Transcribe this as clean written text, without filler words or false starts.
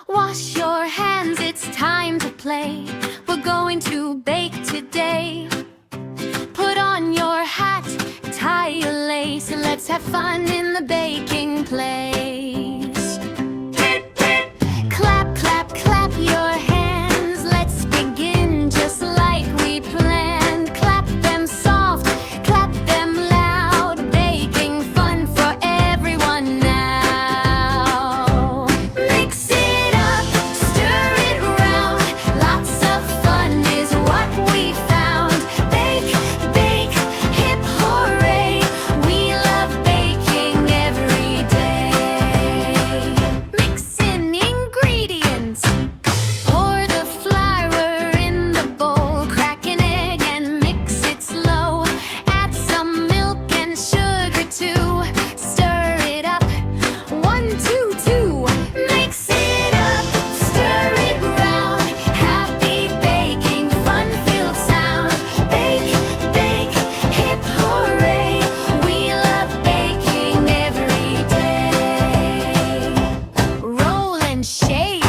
Wash your hands, it's time to play. We're going to bake today. Put on your hat, tie your lace, and let's have fun in the baking place. Clap, clap, clap your hands. Let's begin just like we planned. Clap them soft, clap them loud. Baking fun for everyone now. Mix it up, stir it round. Lots of fun is what we found. Bake, bake, hip hooray. We love baking every day. Mix in ingredients. Pour the flour in the bowl. Crack an egg and mix it slow. Add some milk and sugar too. Stir it up. 1, 2, 2. Mix it up, stir it round. Happy baking, fun-filled sound. Bake, bake, hip hooray. We love baking every day. Roll and shake.